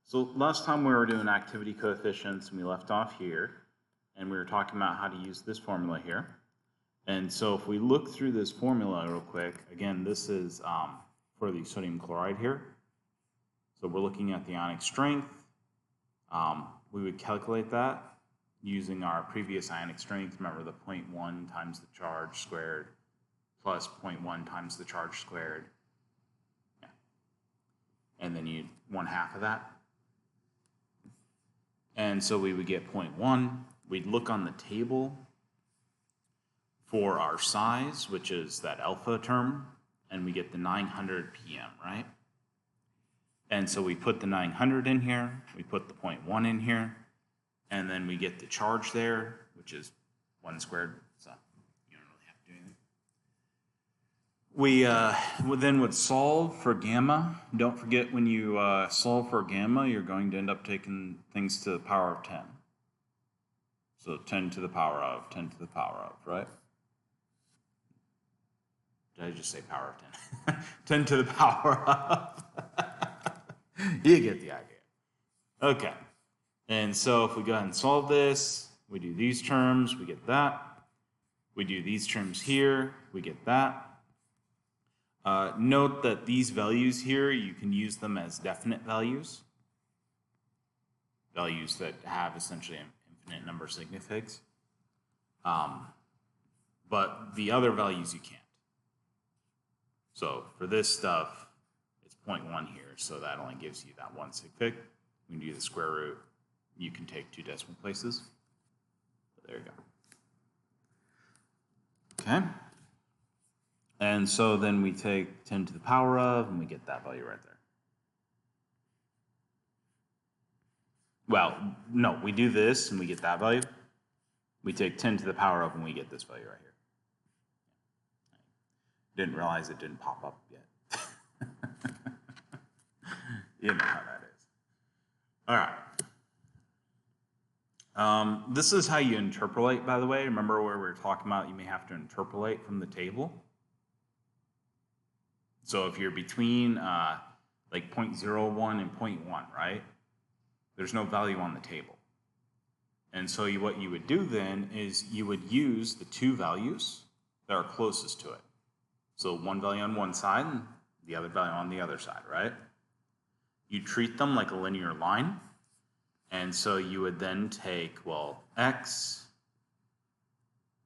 So last time we were doing activity coefficients and we left off here and we were talking about how to use this formula here. And so if we look through this formula real quick, again, this is for the sodium chloride here. So we're looking at the ionic strength. We would calculate that using our previous ionic strength. Remember the 0.1 times the charge squared plus 0.1 times the charge squared. Yeah. And then you 1/2 of that. And so we would get 0.1. We'd look on the table for our size, which is that alpha term, and we get the 900 ppm, right? And so we put the 900 in here, we put the 0.1 in here, and then we get the charge there, which is 1 squared, so you don't really have to do anything. We then would solve for gamma. Don't forget, when you solve for gamma, you're going to end up taking things to the power of 10. So 10 to the power of, 10 to the power of, right? Did I just say power of 10? 10 to the power of. You get the idea. Okay. And so if we go ahead and solve this, we do these terms, we get that. We do these terms here, we get that. Note that these values here, you can use them as definite values. Values that have essentially an infinite number of significations. But the other values you can't. So for this stuff, it's 0.1 here, so that only gives you that 1 sig fig. We can do the square root. You can take 2 decimal places. So there you go. Okay. And so then we take 10 to the power of, and we get that value right there. Well, no, we do this, and we get that value. We take 10 to the power of, and we get this value right here. Didn't realize it didn't pop up yet. You know how that is. All right. This is how you interpolate, by the way. Remember where we were talking about you may have to interpolate from the table? So if you're between like 0.01 and 0.1, right? There's no value on the table. And so what you would do then is you would use the two values that are closest to it. So one value on one side and the other value on the other side, right? You treat them like a linear line. And so you would then take, well, x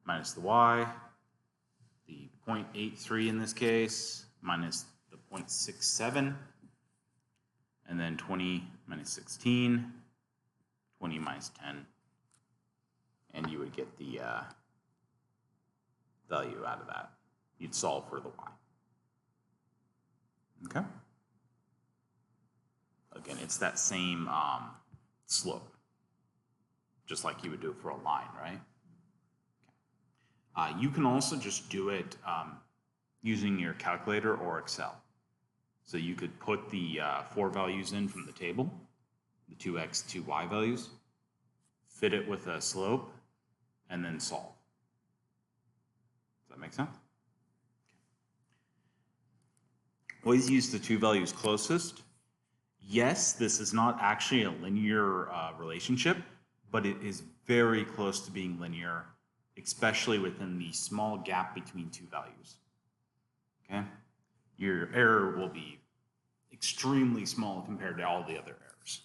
minus the y, the 0.83 in this case, minus the 0.67, and then 20 minus 16, 20 minus 10, and you would get the value out of that. You'd solve for the y. Okay? Again, it's that same slope, just like you would do it for a line, right? Okay. You can also just do it using your calculator or Excel. So you could put the 4 values in from the table, the 2x, 2y values, fit it with a slope, and then solve. Does that make sense? Always use the two values closest. Yes, this is not actually a linear relationship, but it is very close to being linear, especially within the small gap between two values. Okay? Your error will be extremely small compared to all the other errors.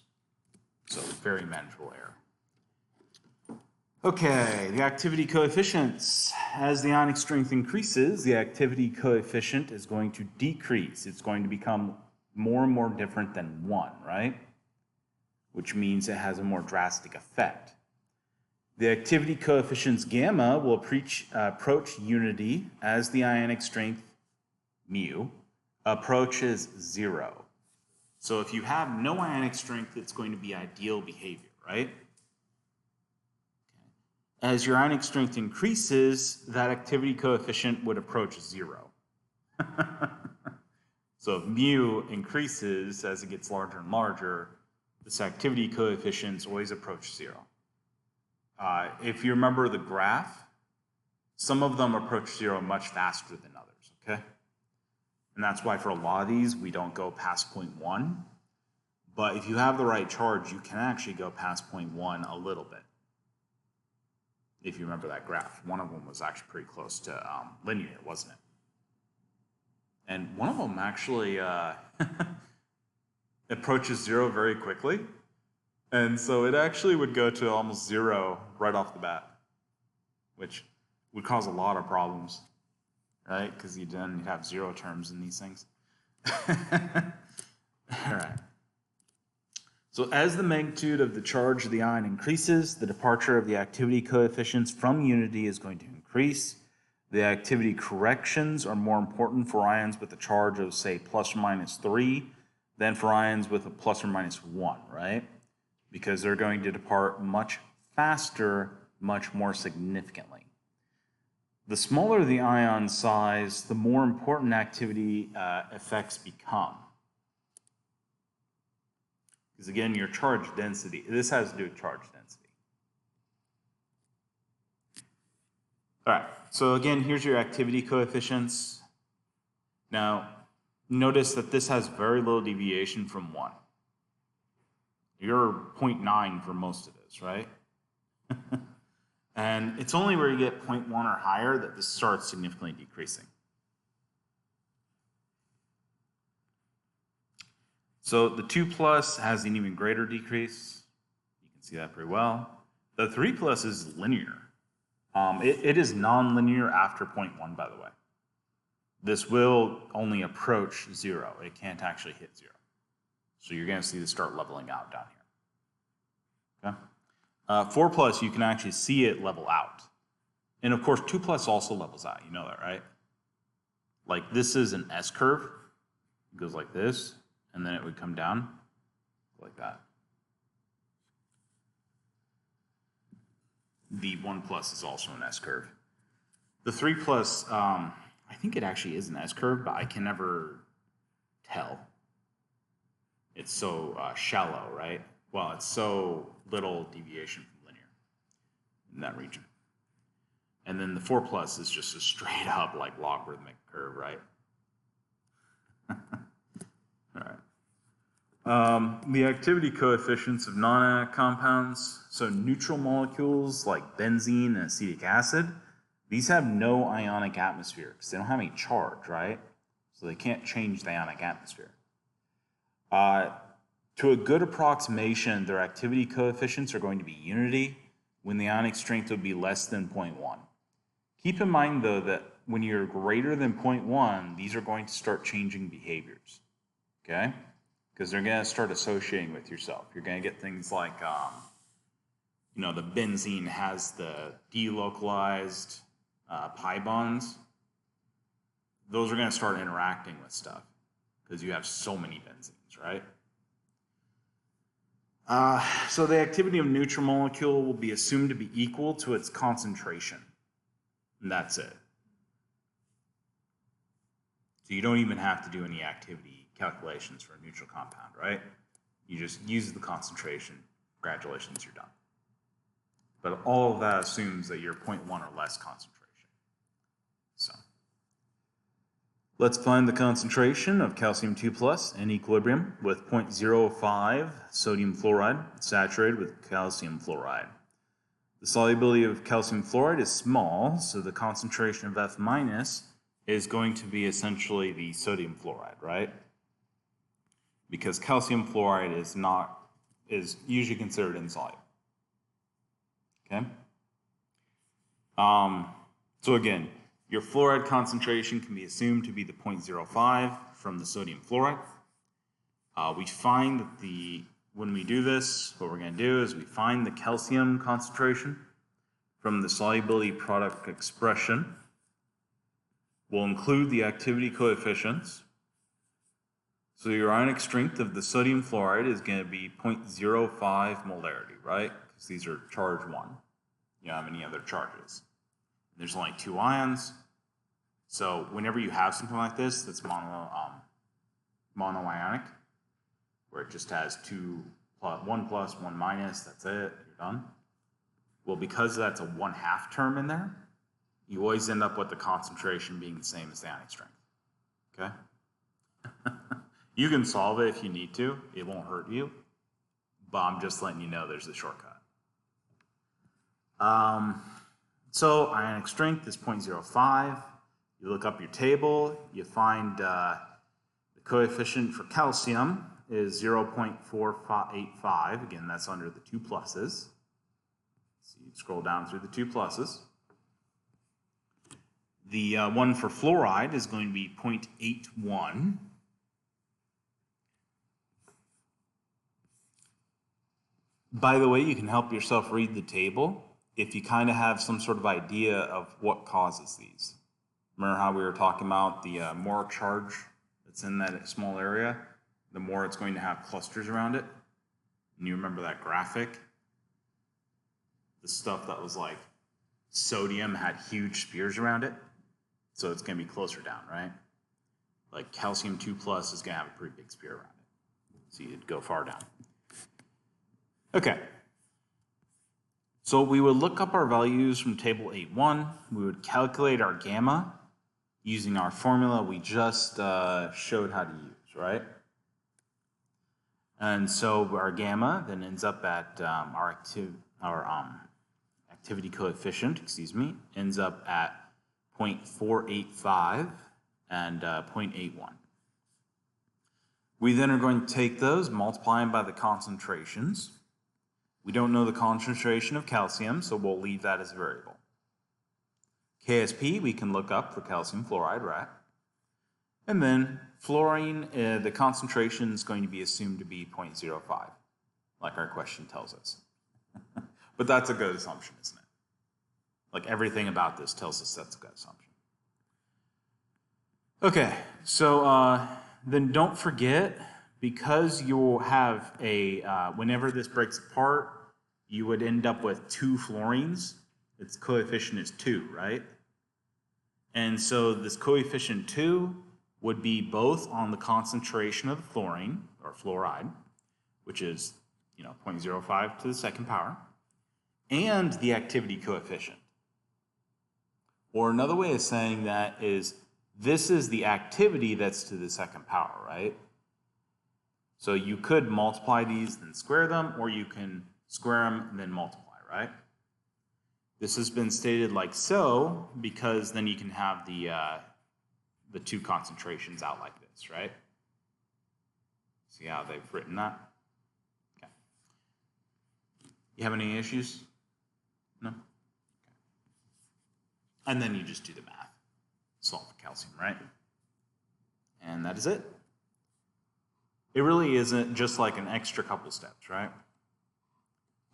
So very manageable error. Okay, the activity coefficients. As the ionic strength increases, the activity coefficient is going to decrease. It's going to become more and more different than 1, right? Which means it has a more drastic effect. The activity coefficients gamma will approach unity as the ionic strength mu approaches 0. So if you have no ionic strength, it's going to be ideal behavior, right? As your ionic strength increases, that activity coefficient would approach 0. So if mu increases as it gets larger and larger, this activity coefficients always approach 0. If you remember the graph, some of them approach 0 much faster than others, okay? And that's why for a lot of these, we don't go past 0.1. But if you have the right charge, you can actually go past 0.1 a little bit. If you remember that graph, one of them was actually pretty close to linear, wasn't it? And one of them actually approaches 0 very quickly. And so it actually would go to almost 0 right off the bat, which would cause a lot of problems, right? Because you'd have 0 terms in these things. All right. So as the magnitude of the charge of the ion increases, the departure of the activity coefficients from unity is going to increase. The activity corrections are more important for ions with a charge of, say, plus or minus 3 than for ions with a plus or minus 1, right? Because they're going to depart much faster, much more significantly. The smaller the ion size, the more important activity effects become. Because again, your charge density, this has to do with charge density. All right, so again, here's your activity coefficients. Now, notice that this has very little deviation from 1. You're 0.9 for most of this, right? And it's only where you get 0.1 or higher that this starts significantly decreasing. So the 2 plus has an even greater decrease. You can see that pretty well. The 3 plus is linear. It is non-linear after 0.1, by the way. This will only approach 0. It can't actually hit 0. So you're going to see this start leveling out down here. Okay? 4 plus, you can actually see it level out. And of course, 2 plus also levels out. You know that, right? Like this is an S curve. It goes like this. And then it would come down like that. The 1 plus is also an S curve. The 3 plus, I think it actually is an S curve, but I can never tell. It's so shallow, right? Well, it's so little deviation from linear in that region. And then the 4 plus is just a straight up like logarithmic curve, right? All right. The activity coefficients of non-ionic compounds, so neutral molecules like benzene and acetic acid, these have no ionic atmosphere because they don't have any charge, right? So they can't change the ionic atmosphere. To a good approximation, their activity coefficients are going to be unity when the ionic strength would be less than 0.1. Keep in mind, though, that when you're greater than 0.1, these are going to start changing behaviors, okay? Because they're going to start associating with yourself. You're going to get things like, you know, the benzene has the delocalized pi bonds. Those are going to start interacting with stuff because you have so many benzenes, right? So the activity of a neutral molecule will be assumed to be equal to its concentration. And that's it. So you don't even have to do any activity calculations for a neutral compound, right? You just use the concentration. Congratulations, you're done. But all of that assumes that you're 0.1 or less concentration. So let's find the concentration of calcium 2 plus in equilibrium with 0.05 sodium fluoride saturated with calcium fluoride. The solubility of calcium fluoride is small, so the concentration of F minus is going to be essentially the sodium fluoride, right? Because calcium fluoride is usually considered insoluble. Okay? So again, your fluoride concentration can be assumed to be the 0.05 from the sodium fluoride. We find that when we do this, what we're going to do is we find the calcium concentration from the solubility product expression. We'll include the activity coefficients. So your ionic strength of the sodium fluoride is going to be 0.05 molarity, right? Because these are charge 1. You don't have any other charges. And there's only 2 ions. So whenever you have something like this that's monoionic, where it just has 1 plus, 1 minus, that's it, you're done. Well, because that's a 1/2 term in there, you always end up with the concentration being the same as the ionic strength. Okay? You can solve it if you need to. It won't hurt you. But I'm just letting you know there's a shortcut. So ionic strength is 0.05. You look up your table. You find the coefficient for calcium is 0.485. Again, that's under the 2 pluses. So you scroll down through the 2 pluses. The one for fluoride is going to be 0.81. By the way, you can help yourself read the table if you kind of have some sort of idea of what causes these. Remember how we were talking about the more charge that's in that small area, the more it's going to have clusters around it? And you remember that graphic? The stuff that was like sodium had huge spheres around it, so it's going to be closer down, right? Like calcium 2 plus is going to have a pretty big sphere around it, so you'd go far down. Okay, so we would look up our values from table 8.1. We would calculate our gamma using our formula we just showed how to use, right? And so our gamma then ends up at our activity coefficient, ends up at 0.485 and 0.81. We then are going to take those, multiply them by the concentrations. We don't know the concentration of calcium, so we'll leave that as a variable. KSP, we can look up for calcium fluoride, right? And then fluorine, the concentration is going to be assumed to be 0.05, like our question tells us. But that's a good assumption, isn't it? Like everything about this tells us that's a good assumption. Okay, so then don't forget, because you'll have a, whenever this breaks apart, you would end up with 2 fluorines. Its coefficient is 2, right? And so this coefficient 2 would be both on the concentration of the fluorine, or fluoride, which is 0.05 to the second power, and the activity coefficient. Or another way of saying that is, this is the activity that's to the second power, right? So you could multiply these, then square them, or you can square them and then multiply, right? This has been stated like so, because then you can have the 2 concentrations out like this, right? See how they've written that? Okay. You have any issues? No? Okay. And then you just do the math. Solve for calcium, right? And that is it. It really isn't just like an extra couple steps, right?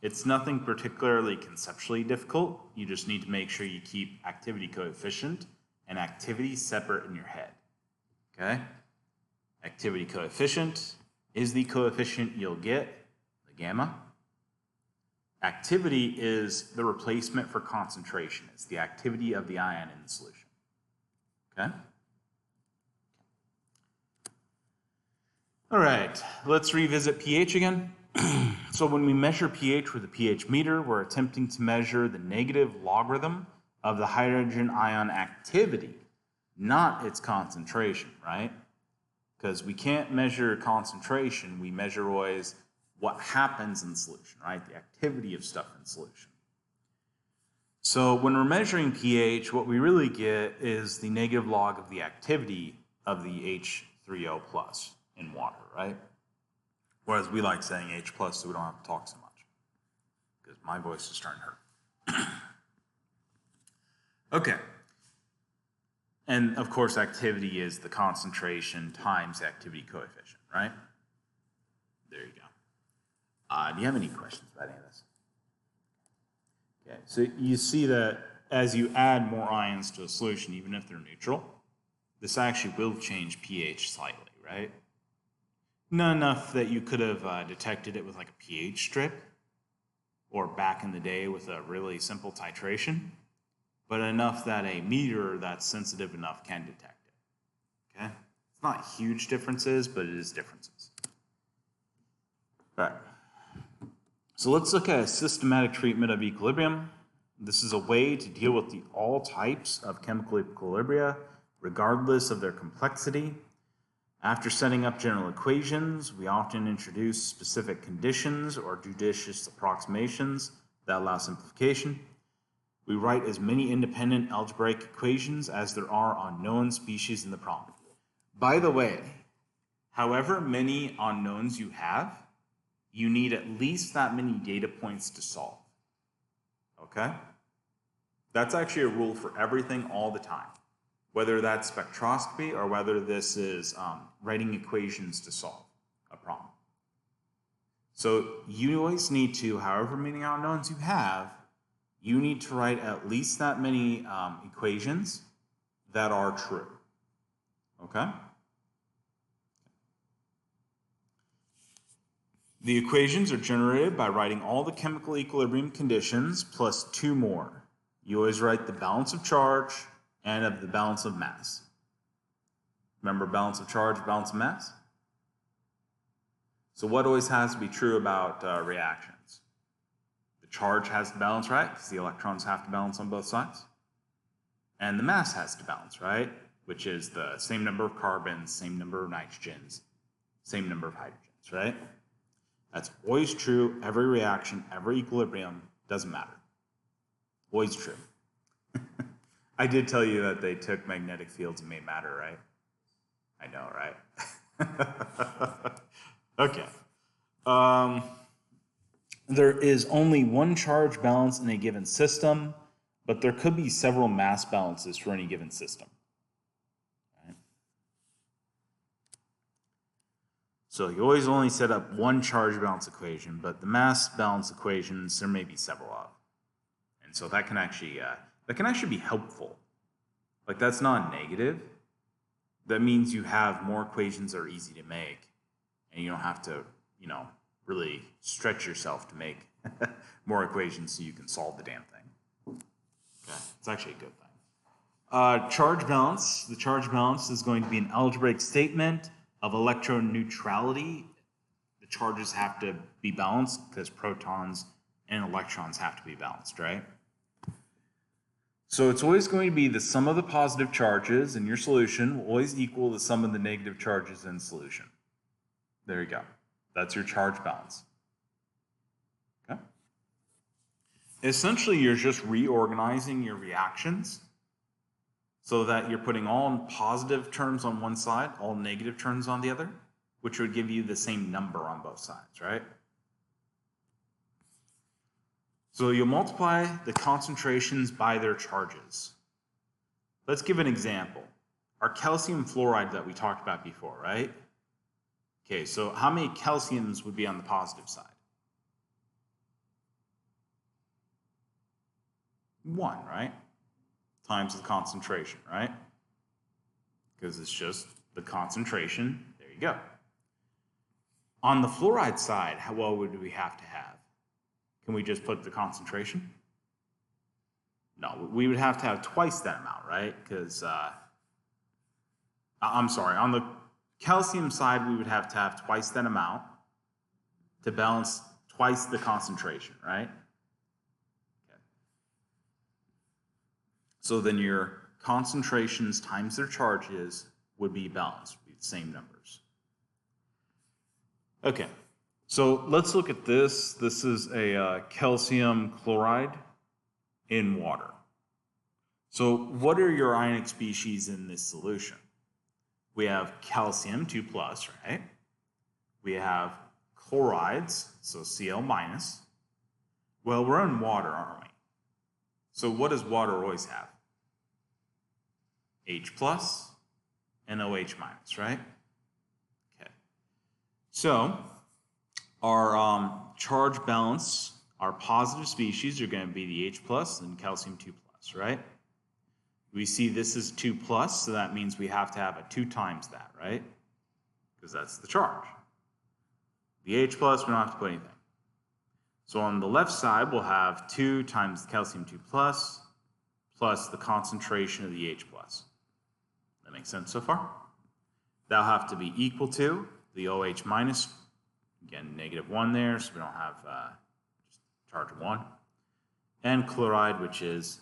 It's nothing particularly conceptually difficult. You just need to make sure you keep activity coefficient and activity separate in your head, okay? Activity coefficient is the coefficient you'll get, the gamma. Activity is the replacement for concentration. It's the activity of the ion in the solution, okay? All right, let's revisit pH again. So when we measure pH with a pH meter, we're attempting to measure the negative logarithm of the hydrogen ion activity, not its concentration, right? Because we can't measure concentration, we measure always what happens in the solution, right? The activity of stuff in solution. So when we're measuring pH, what we really get is the negative log of the activity of the H3O plus in water, right? Whereas we like saying H plus so we don't have to talk so much, because my voice is starting to hurt. Okay. And of course, activity is the concentration times the activity coefficient, right? There you go. Do you have any questions about any of this? Okay, so you see that as you add more ions to a solution, even if they're neutral, this actually will change pH slightly, right? Not enough that you could have detected it with like a pH strip, or back in the day with a really simple titration, but enough that a meter that's sensitive enough can detect it, okay? It's not huge differences, but it is differences. All right, so let's look at a systematic treatment of equilibrium. This is a way to deal with all types of chemical equilibria, regardless of their complexity. After setting up general equations, we often introduce specific conditions or judicious approximations that allow simplification. We write as many independent algebraic equations as there are unknown species in the problem. By the way, however many unknowns you have, you need at least that many data points to solve. Okay? That's actually a rule for everything all the time, whether that's spectroscopy or whether this is writing equations to solve a problem. So you always need to, however many unknowns you have, you need to write at least that many equations that are true. Okay? The equations are generated by writing all the chemical equilibrium conditions plus 2 more. You always write the balance of charge and of the balance of mass. Remember balance of charge, balance of mass? So what always has to be true about reactions? The charge has to balance, right? Because the electrons have to balance on both sides. And the mass has to balance, right? Which is the same number of carbons, same number of nitrogens, same number of hydrogens, right? That's always true. Every reaction, every equilibrium, doesn't matter. Always true. I did tell you that they took magnetic fields and made matter, right? I know, right? Okay. There is only one charge balance in a given system, but there could be several mass balances for any given system. Right? So you always only set up one charge balance equation, but the mass balance equations, there may be several of. And so that can actually be helpful. Like that's not negative. That means you have more equations that are easy to make, and you don't have to, really stretch yourself to make more equations so you can solve the damn thing. Okay, it's actually a good thing. Charge balance. The charge balance is going to be an algebraic statement of electron neutrality. The charges have to be balanced because protons and electrons have to be balanced, right? So it's always going to be the sum of the positive charges in your solution will always equal the sum of the negative charges in solution. There you go. That's your charge balance. Okay? Essentially, you're just reorganizing your reactions so that you're putting all positive terms on one side, all negative terms on the other, which would give you the same number on both sides, right? So you'll multiply the concentrations by their charges. Let's give an example. Our calcium fluoride that we talked about before, right? Okay, so how many calciums would be on the positive side? 1, right? Times the concentration, right? Because it's just the concentration. There you go. On the fluoride side, what would we have to have? Can we just put the concentration? No, we would have to have twice that amount, right? Because, I'm sorry, on the calcium side, we would have to have twice that amount to balance twice the concentration, right? Okay. So then your concentrations times their charges would be balanced, would be the same numbers. Okay. So let's look at this. This is a calcium chloride in water. So what are your ionic species in this solution? We have calcium, 2+, right? We have chlorides, so Cl-. Well, we're in water, aren't we? So what does water always have? H+ and OH-, right? Okay. So our charge balance, our positive species are going to be the H+ and calcium 2+, right? We see this is 2+, so that means we have to have a 2 times that, right? Because that's the charge. The H+, we don't have to put anything. So on the left side, we'll have 2 times the calcium 2+, plus the concentration of the H+. That makes sense so far? That'll have to be equal to the OH-, again, -1 there, so we don't have just charge of 1. And chloride, which is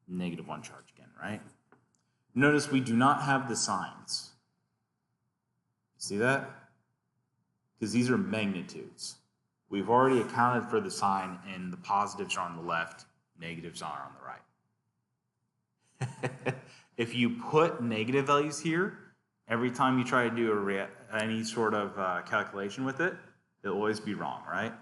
-1 charge again, right? Notice we do not have the signs. See that? Because these are magnitudes. We've already accounted for the sign, and the positives are on the left, negatives are on the right. If you put negative values here, every time you try to do any sort of calculation with it, it'll always be wrong, right?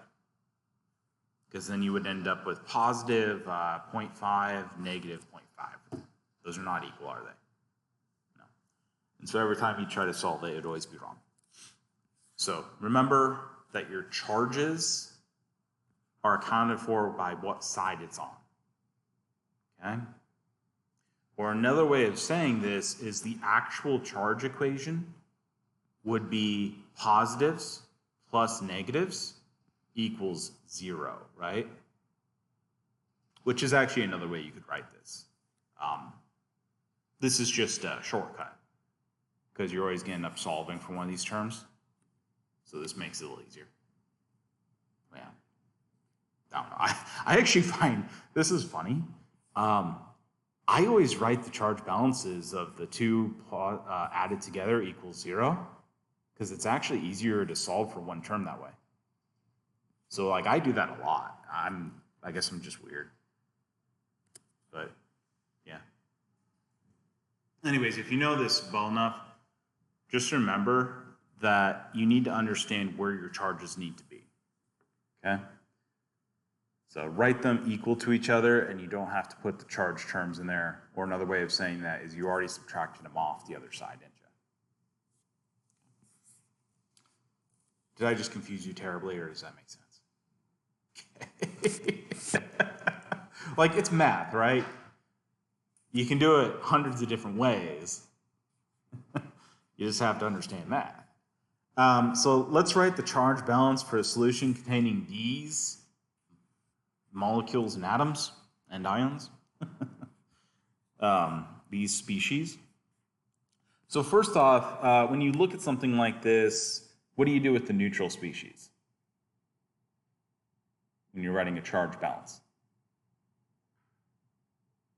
Because then you would end up with positive 0.5, negative 0.5. Those are not equal, are they? No. And so every time you try to solve it, it would always be wrong. So remember that your charges are accounted for by what side it's on. Okay? Or another way of saying this is the actual charge equation would be positives plus negatives equals 0, right? Which is actually another way you could write this. This is just a shortcut because you're always going to end up solving for one of these terms. So this makes it a little easier. Yeah. I don't know. I actually find this is funny. I always write the charge balances of the two added together equals 0 because it's actually easier to solve for one term that way. So like I do that a lot. I guess I'm just weird. But yeah. Anyways, if you know this well enough, just remember that you need to understand where your charges need to be. Okay? So write them equal to each other, and you don't have to put the charge terms in there. Or another way of saying that is you already subtracted them off the other side, didn't you? Did I just confuse you terribly, or does that make sense? Okay. Like, it's math, right? You can do it hundreds of different ways. You just have to understand math. So let's write the charge balance for a solution containing these molecules and atoms and ions, these species. So first off, when you look at something like this, what do you do with the neutral species when you're writing a charge balance?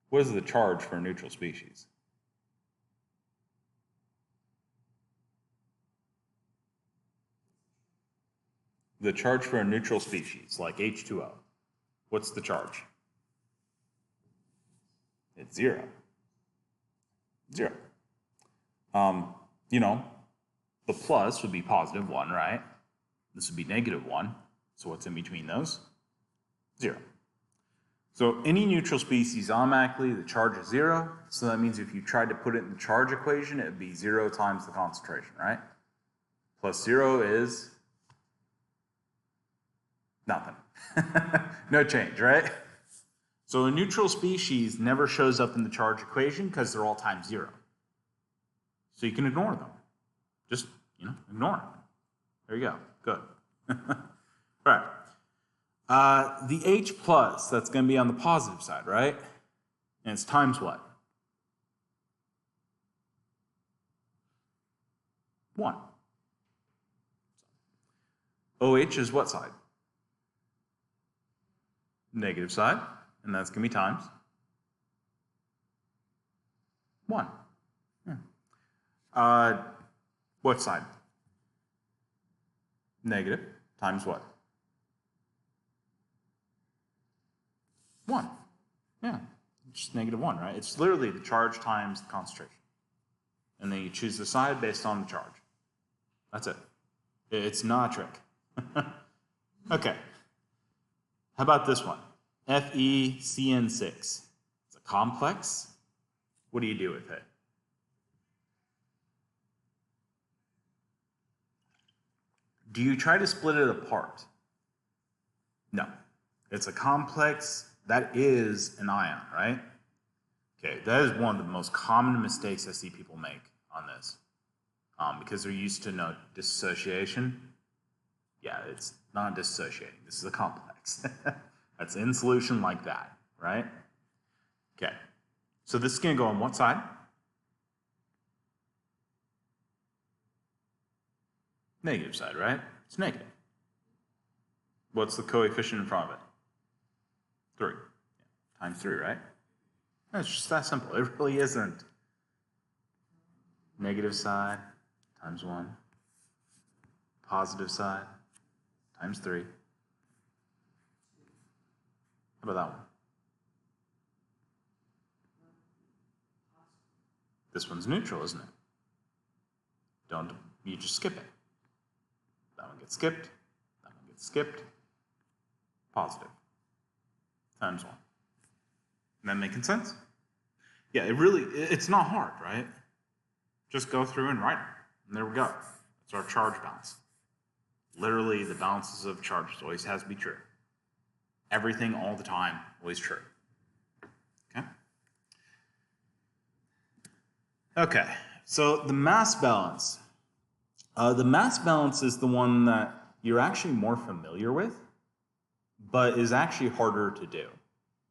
What is the charge for a neutral species? The charge for a neutral species, like H2O, what's the charge? It's 0. 0. You know, the plus would be positive 1, right? This would be negative 1. So what's in between those? 0. So any neutral species, automatically the charge is 0. So that means if you tried to put it in the charge equation, it would be 0 times the concentration, right? Plus 0 is nothing. No change, right? So a neutral species never shows up in the charge equation because they're all times 0. So you can ignore them. Just, ignore them. There you go. Good. All right. The H plus, that's going to be on the positive side, right? And it's times what? 1. OH is what side? Negative side, and that's going to be times 1. Yeah. What side? Negative times what? 1. Yeah, just negative 1, right? It's literally the charge times the concentration. And then you choose the side based on the charge. That's it. It's not a trick. Okay. How about this one? FeCN6. It's a complex. What do you do with it? Do you try to split it apart? No. It's a complex. That is an ion, right? Okay, that is one of the most common mistakes I see people make on this. Because they're used to dissociation. Yeah, it's not dissociating. This is a complex. That's in solution like that, right? Okay, so this is going to go on what side? Negative side, right? It's negative. What's the coefficient in front of it? 3. Yeah, times 3, right? It's just that simple. It really isn't. Negative side times 1. Positive side times 3. How about that one? This one's neutral, isn't it? You just skip it. That one gets skipped. That one gets skipped. Positive. Times 1. That making sense? Yeah, it's not hard, right? Just go through and write them. And there we go. That's our charge balance. Literally, the balances of charges always has to be true. Everything all the time, always true. Okay? Okay, so the mass balance. The mass balance is the one that you're actually more familiar with, but is actually harder to do.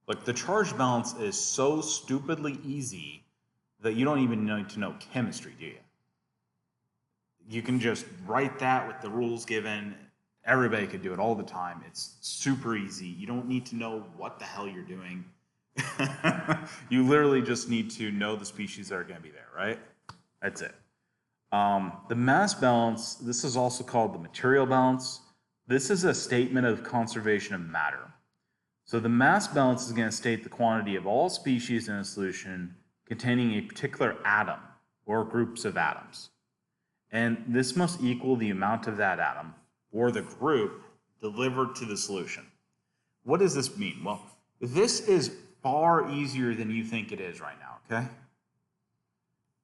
Like, the charge balance is so stupidly easy that you don't even need to know chemistry, do you? You can just write that with the rules given. Everybody could do it all the time. It's super easy. You don't need to know what the hell you're doing. You literally just need to know the species that are going to be there, right? That's it. The mass balance, this is also called the material balance. This is a statement of conservation of matter. So the mass balance is going to state the quantity of all species in a solution containing a particular atom or groups of atoms. And this must equal the amount of that atom or the group delivered to the solution. What does this mean? Well, this is far easier than you think it is right now, okay?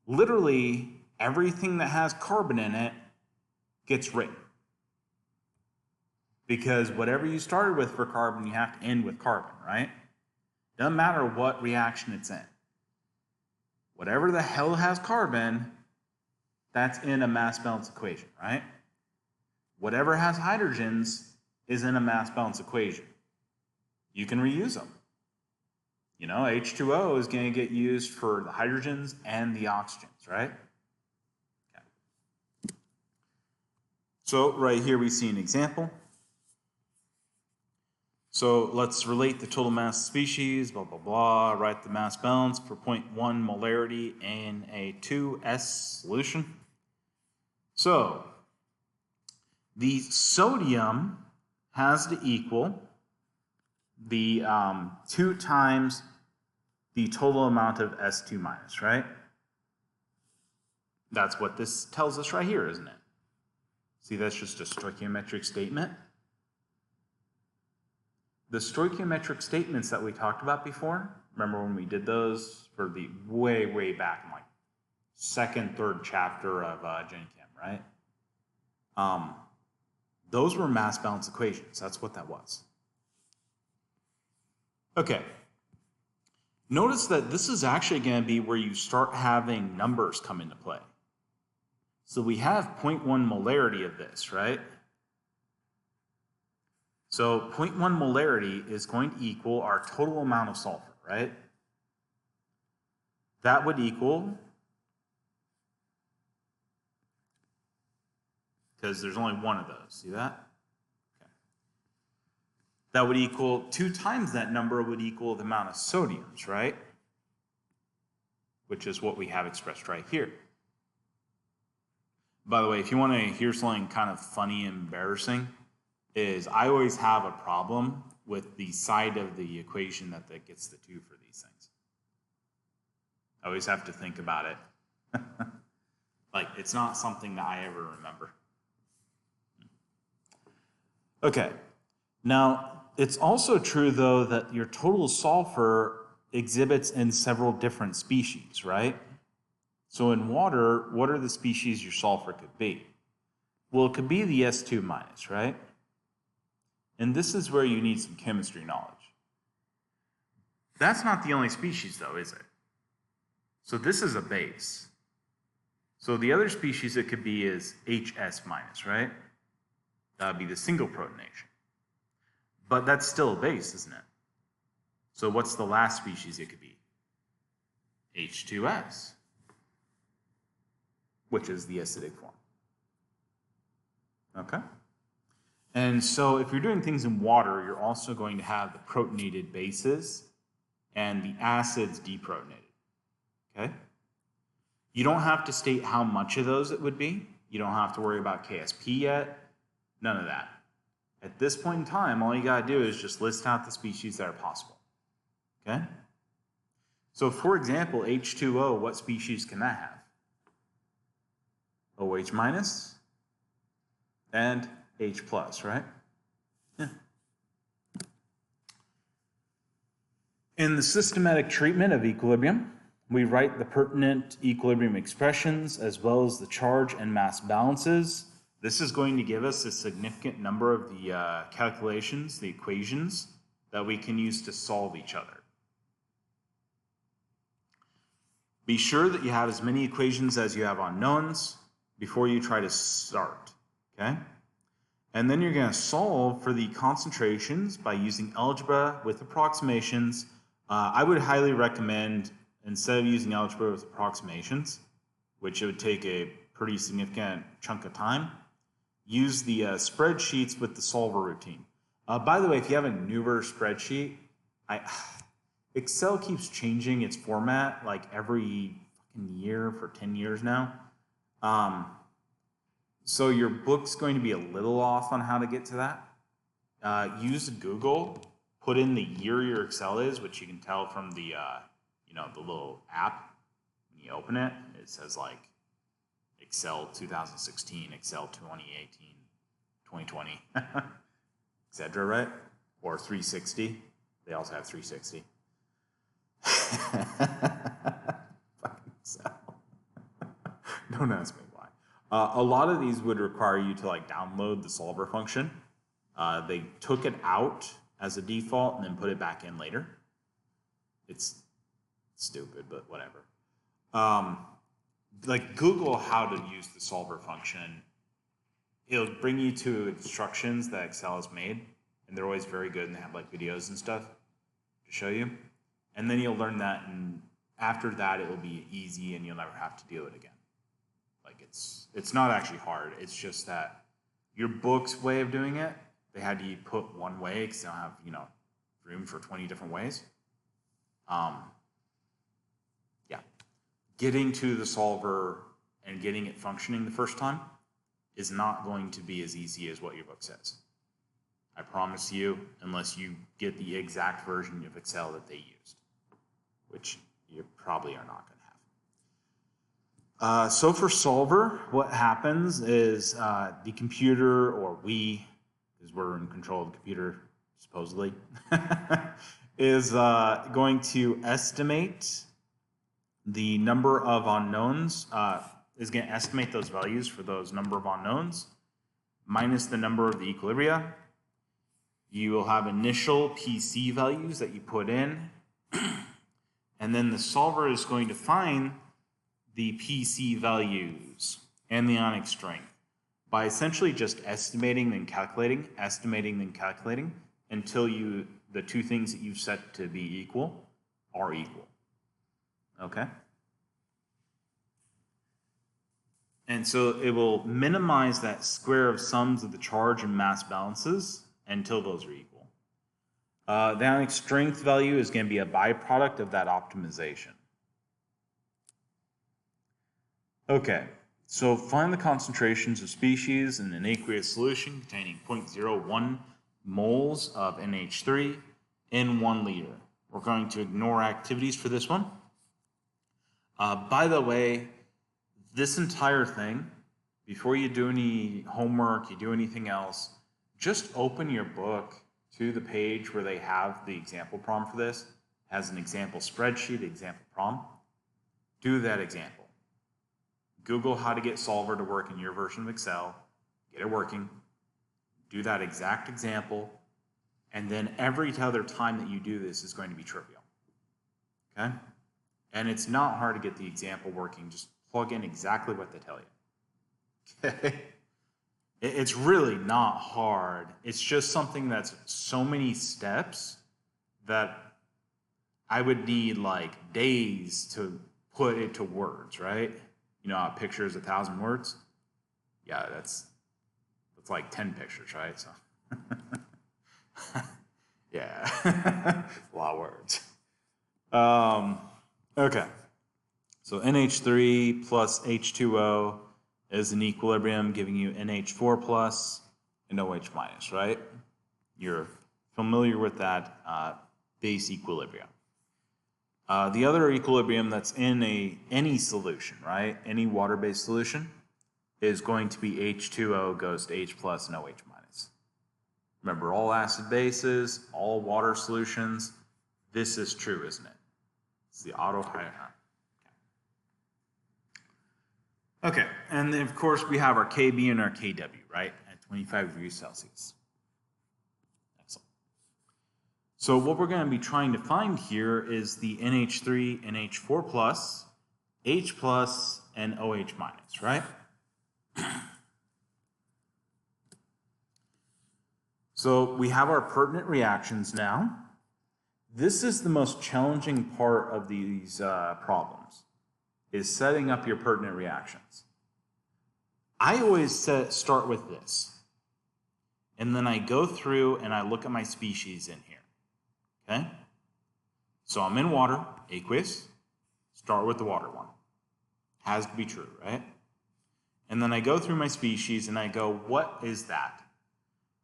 Literally, everything that has carbon in it gets written. Because whatever you started with for carbon, you have to end with carbon, right? Doesn't matter what reaction it's in. Whatever the hell has carbon, that's in a mass balance equation, right? Whatever has hydrogens is in a mass balance equation. You can reuse them. You know, H2O is going to get used for the hydrogens and the oxygens, right? Okay. So right here we see an example. So let's relate the total mass of species, blah, blah, blah, write the mass balance for 0.1 molarity in a 2S solution. So the sodium has to equal the 2 times the total amount of S2 minus, right? That's what this tells us right here, isn't it? See, that's just a stoichiometric statement. The stoichiometric statements that we talked about before, remember when we did those for the way, way back in like 2nd, 3rd chapter of Gen Chem, right? Those were mass balance equations. That's what that was. Okay. Notice that this is actually going to be where you start having numbers come into play. So we have 0.1 molarity of this, right? So 0.1 molarity is going to equal our total amount of sulfur, right? That would equal, because there's only one of those, see that? Okay. That would equal 2 times that number would equal the amount of sodiums, right? Which is what we have expressed right here. By the way, if you want to hear something kind of funny and embarrassing, is I always have a problem with the side of the equation that gets the 2 for these things. I always have to think about it. Like, it's not something that I ever remember. Okay, now it's also true though that your total sulfur exhibits in several different species, right? So in water, what are the species your sulfur could be? Well, it could be the S2 minus, right? And this is where you need some chemistry knowledge. That's not the only species though, is it? So this is a base. So the other species it could be is HS minus, right? That would be the single protonation. But that's still a base, isn't it? So what's the last species it could be? H2S, which is the acidic form. Okay? And so if you're doing things in water, you're also going to have the protonated bases and the acids deprotonated. Okay? You don't have to state how much of those it would be. You don't have to worry about KSP yet. None of that. At this point in time, all you got to do is just list out the species that are possible. Okay? So for example, H2O, what species can that have? OH minus and H plus, right? Yeah. In the systematic treatment of equilibrium, we write the pertinent equilibrium expressions as well as the charge and mass balances. This is going to give us a significant number of the calculations, the equations, that we can use to solve each other. Be sure that you have as many equations as you have unknowns before you try to start, okay? And then you're going to solve for the concentrations by using algebra with approximations. I would highly recommend, instead of using algebra with approximations, which it would take a pretty significant chunk of time, use the spreadsheets with the solver routine. By the way, if you have a newer spreadsheet, Excel keeps changing its format like every fucking year for 10 years now. So your book's going to be a little off on how to get to that. Use Google, put in the year your Excel is, which you can tell from the the little app. When you open it, it says like Excel 2016, Excel 2018, 2020, etc., right? Or 360. They also have 360. Fucking Excel. Don't ask me why. A lot of these would require you to like download the solver function. They took it out as a default and then put it back in later. It's stupid, but whatever. Like Google how to use the solver function. It'll bring you to instructions that Excel has made, and they're always very good, and they have like videos and stuff to show you. And then you'll learn that, and after that, it will be easy, and you'll never have to do it again. Like it's not actually hard. It's just that your book's way of doing it, they had to put one way because they don't have room for 20 different ways. Yeah, getting to the solver and getting it functioning the first time is not going to be as easy as what your book says. I promise you, unless you get the exact version of Excel that they used, which you probably are not going to have. So for solver, what happens is the computer, or we, because we're in control of the computer, supposedly, is going to estimate the number of unknowns, is going to estimate those values for those number of unknowns, minus the number of the equilibria. You will have initial PC values that you put in, and then the solver is going to find the PC values and the ionic strength by essentially just estimating then calculating until the two things that you've set to be equal are equal. Okay? And so it will minimize that square of sums of the charge and mass balances until those are equal. The ionic strength value is going to be a byproduct of that optimization. Okay, so find the concentrations of species in an aqueous solution containing 0.01 moles of NH3 in 1 liter. We're going to ignore activities for this one. By the way, this entire thing, before you do any homework, you do anything else, just open your book to the page where they have the example problem for this. It has an example spreadsheet, example problem. Do that example. Google how to get solver to work in your version of Excel. Get it working. Do that exact example. And then every other time that you do this is going to be trivial. Okay? And it's not hard to get the example working. Just plug in exactly what they tell you. Okay? It's really not hard. It's just something that's so many steps that I would need like days to put it to words, right? You know how a picture is 1,000 words? Yeah, that's like 10 pictures, right? So yeah, a lot of words. Okay, so NH3 plus H2O. is an equilibrium giving you NH4 plus and OH minus, right? You're familiar with that base equilibrium. The other equilibrium that's in any solution, right? Any water-based solution is going to be H2O goes to H plus and OH minus. Remember, all acid bases, all water solutions, this is true, isn't it? It's the autohydrogen. Okay, and then of course we have our Kb and our Kw, right? At 25 degrees Celsius. Excellent. So what we're going to be trying to find here is the NH3, NH4 plus, H plus, and OH minus, right? So we have our pertinent reactions now. This is the most challenging part of these problems, is setting up your pertinent reactions. I always start with this, and then I go through and I look at my species in here, okay? So I'm in water, aqueous, start with the water one. Has to be true, right? And then I go through my species and I go, what is that?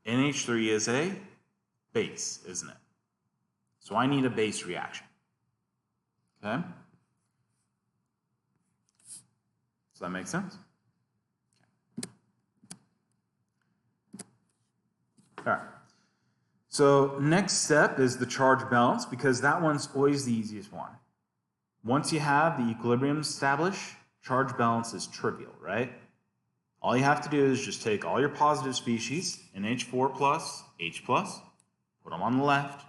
NH3 is a base, isn't it? So I need a base reaction, okay? Does that make sense? All right. So next step is the charge balance, because that one's always the easiest one. Once you have the equilibrium established, charge balance is trivial, right? All you have to do is just take all your positive species, NH4 plus, H plus, put them on the left.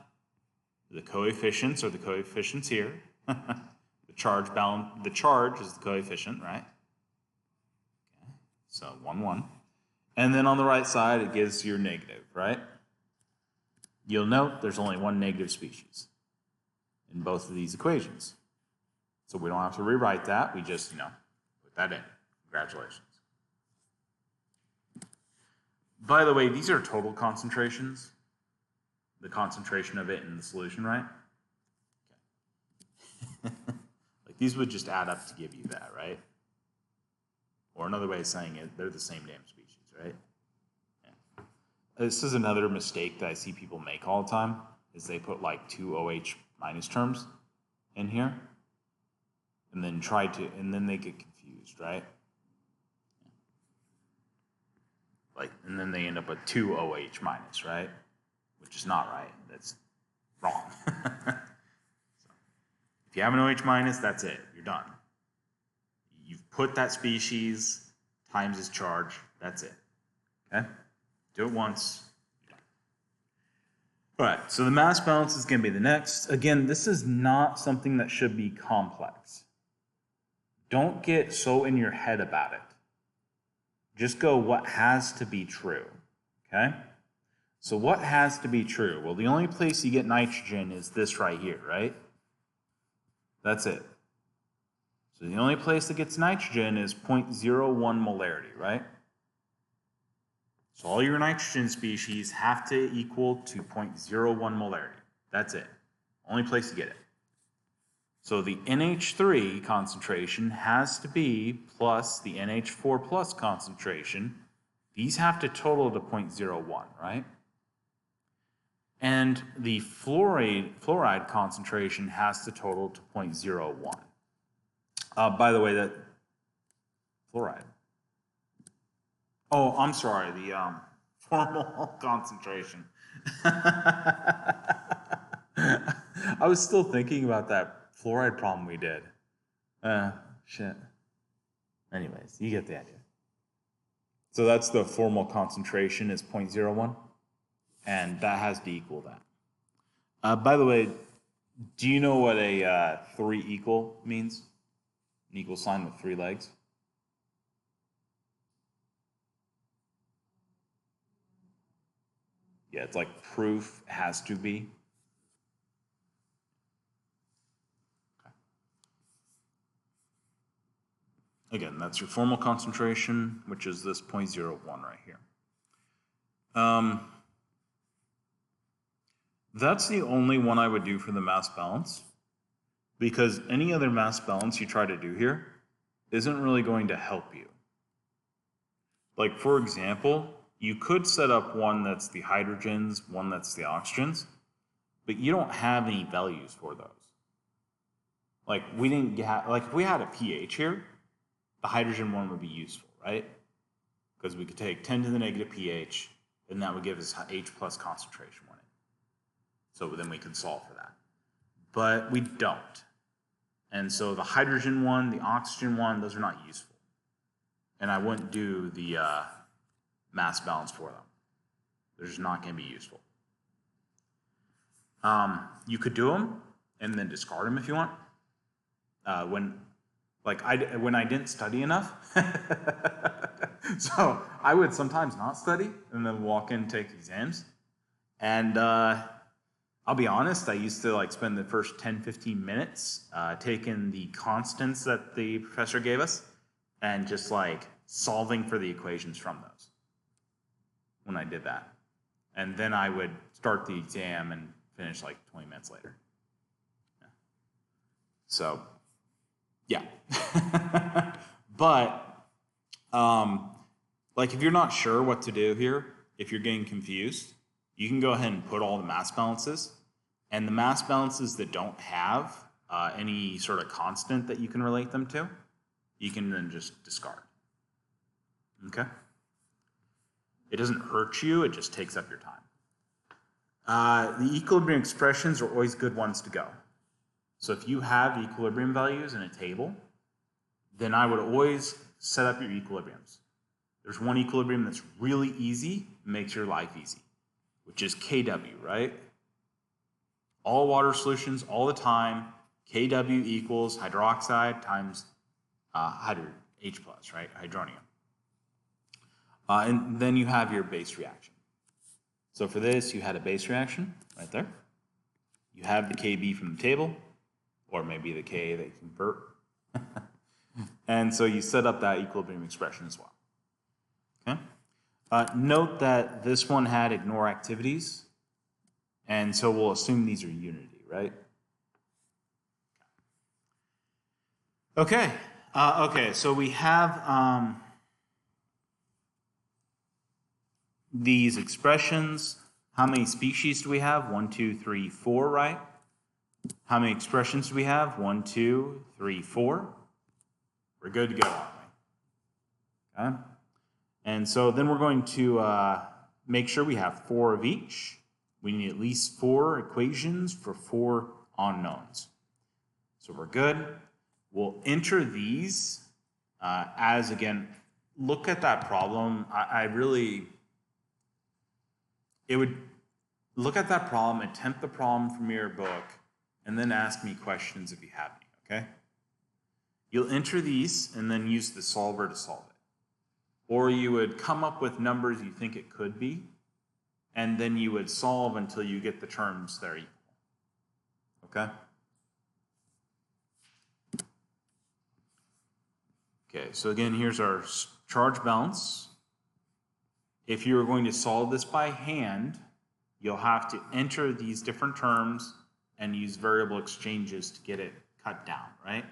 The coefficients are the coefficients here. The charge is the coefficient, right? Okay. So 1, 1. And then on the right side, it gives your negative, right? You'll note there's only one negative species in both of these equations. So we don't have to rewrite that. We just, put that in. Congratulations. By the way, these are total concentrations. The concentration of it in the solution, right? Okay. Like these would just add up to give you that, right? Or another way of saying it, they're the same damn species, right? Yeah. This is another mistake that I see people make all the time, is they put like 2 OH minus terms in here, and then and they get confused, right? And then they end up with 2 OH minus, right? Which is not right. That's wrong. So, if you have an OH minus, that's it. You're done. You've put that species times its charge. That's it. Okay? Do it once. You're done. All right. So the mass balance is going to be the next. Again, this is not something that should be complex. Don't get so in your head about it. Just go what has to be true. Okay? So what has to be true? Well, the only place you get nitrogen is this right here, right? That's it. So the only place that gets nitrogen is 0.01 molarity, right? So all your nitrogen species have to equal to 0.01 molarity. That's it. Only place to get it. So the NH3 concentration has to be plus the NH4 plus concentration. These have to total to 0.01, right? And the fluoride concentration has to total to 0.01. By the way, that fluoride. Oh, I'm sorry, the formal concentration. I was still thinking about that fluoride problem we did. Shit. Anyways, you get the idea. So that's the formal concentration is 0.01. And that has to equal that. By the way, do you know what a 3 equal means? An equal sign with 3 legs? Yeah, it's like proof has to be. Okay. Again, that's your formal concentration, which is this 0.01 right here. That's the only one I would do for the mass balance, because any other mass balance you try to do here isn't really going to help you. Like for example, you could set up one that's the hydrogens, one that's the oxygens, but you don't have any values for those. Like we didn't get, like if we had a pH here, the hydrogen one would be useful, right? Because we could take 10 to the negative pH, and that would give us H plus concentration on it. So then we could solve for that. But we don't. And so the hydrogen one, the oxygen one, those are not useful. And I wouldn't do the mass balance for them. They're just not going to be useful. You could do them and then discard them if you want. When I didn't study enough, so I would sometimes not study and then walk in and take exams. And I'll be honest, I used to like spend the first 10, 15 minutes taking the constants that the professor gave us and just like solving for the equations from those when I did that. And then I would start the exam and finish like 20 minutes later. Yeah. So, yeah. But, like if you're not sure what to do here, if you're getting confused, you can go ahead and put all the mass balances. And the mass balances that don't have any sort of constant that you can relate them to, you can then just discard. Okay? It doesn't hurt you, it just takes up your time. The equilibrium expressions are always good ones to go. So if you have equilibrium values in a table, then I would always set up your equilibriums. There's one equilibrium that's really easy, makes your life easy, which is KW, right? All water solutions, all the time, KW equals hydroxide times H plus, right? Hydronium. And then you have your base reaction. So for this, you had a base reaction right there. You have the KB from the table, or maybe the K that you convert. And so you set up that equilibrium expression as well. Okay. Note that this one had ignore activities, and so we'll assume these are unity, right? Okay. Okay, so we have these expressions. How many species do we have? 1, 2, 3, 4, right? How many expressions do we have? 1, 2, 3, 4. We're good to go, aren't we? Okay. And so then we're going to make sure we have 4 of each. We need at least 4 equations for 4 unknowns. So we're good. We'll enter these as, again, look at that problem. It would look at that problem, attempt the problem from your book, and then ask me questions if you have any, okay? You'll enter these and then use the solver to solve it. Or you would come up with numbers you think it could be, and then you would solve until you get the terms that are equal, okay? Okay, so again, here's our charge balance. If you were going to solve this by hand, you'll have to enter these different terms and use variable exchanges to get it cut down, right?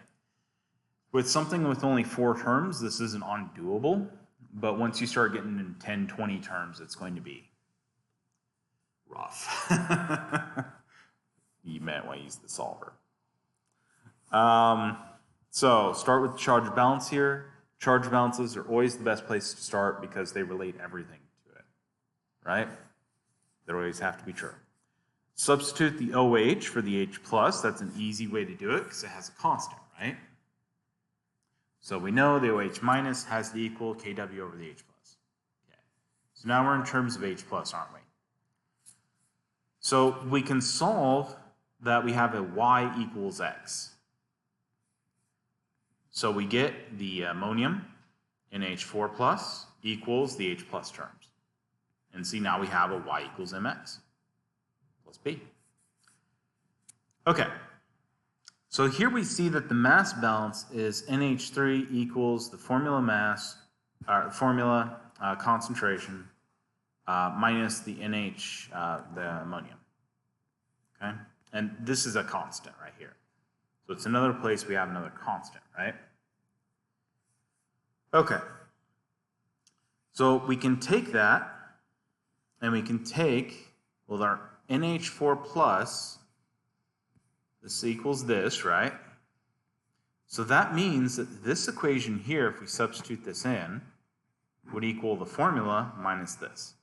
With something with only 4 terms, this isn't undoable, but once you start getting in 10, 20 terms, it's going to be rough. You might want to use the solver. So start with the charge balance here. Charge balances are always the best place to start because they relate everything to it, right? They always have to be true. Substitute the OH for the H+. That's an easy way to do it because it has a constant, right? So we know the OH minus has to equal KW over the H+. Okay. So now we're in terms of H+, aren't we? So we can solve that we have a Y equals X. So we get the ammonium NH4 plus equals the H plus terms. And see, now we have a Y equals MX plus B. Okay. So here we see that the mass balance is NH3 equals the formula mass, concentration minus the NH, the ammonium. Okay? And this is a constant right here. So it's another place we have another constant, right? Okay. So we can take that, and we can take, well, our NH4 plus, this equals this, right? So that means that this equation here, if we substitute this in, would equal the formula minus this.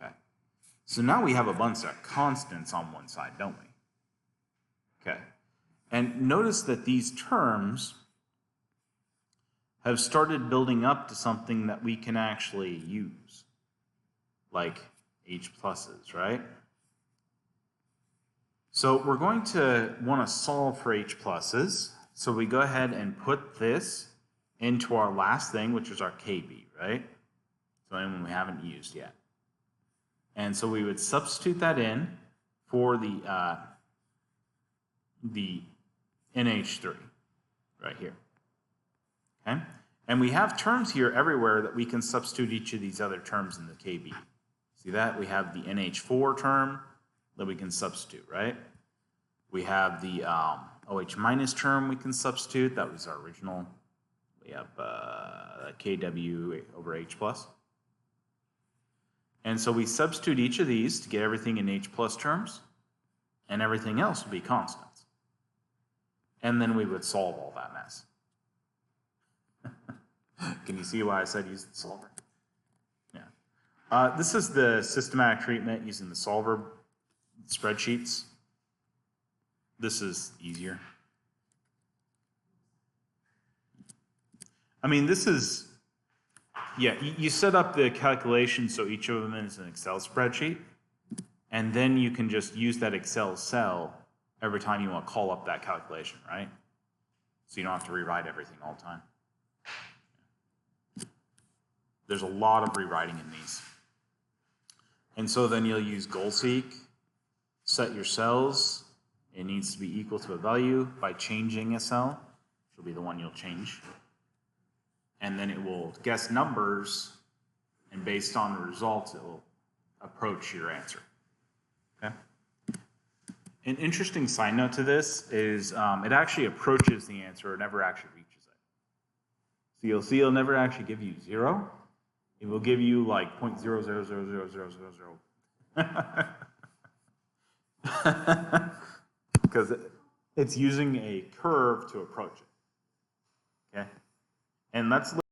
Okay. So now we have a bunch of constants on one side, don't we? Okay. And notice that these terms have started building up to something that we can actually use, like H pluses, right? So we're going to want to solve for H pluses. So we go ahead and put this into our last thing, which is our KB, right? So one we haven't used yet. And so we would substitute that in for the NH3 right here. Okay? And we have terms here everywhere that we can substitute each of these other terms in the KB. See that? We have the NH4 term that we can substitute, right? We have the OH minus term we can substitute. That was our original. We have KW over H plus. And so we substitute each of these to get everything in H plus terms, and everything else would be constants. And then we would solve all that mess. Can you see why I said use the solver? Yeah. This is the systematic treatment using the solver spreadsheets. This is easier. I mean, this is, yeah, you set up the calculation so each of them is an Excel spreadsheet, and then you can just use that Excel cell every time you want to call up that calculation, right? So you don't have to rewrite everything all the time. There's a lot of rewriting in these. And so then you'll use goal seek, set your cells. It needs to be equal to a value by changing a cell, which will be the one you'll change. And then it will guess numbers, and based on the results, it will approach your answer. Okay? An interesting side note to this is it actually approaches the answer, it never actually reaches it. So you'll see it'll never actually give you 0. It will give you like 0.0000000. Because it's using a curve to approach it. Okay? And that's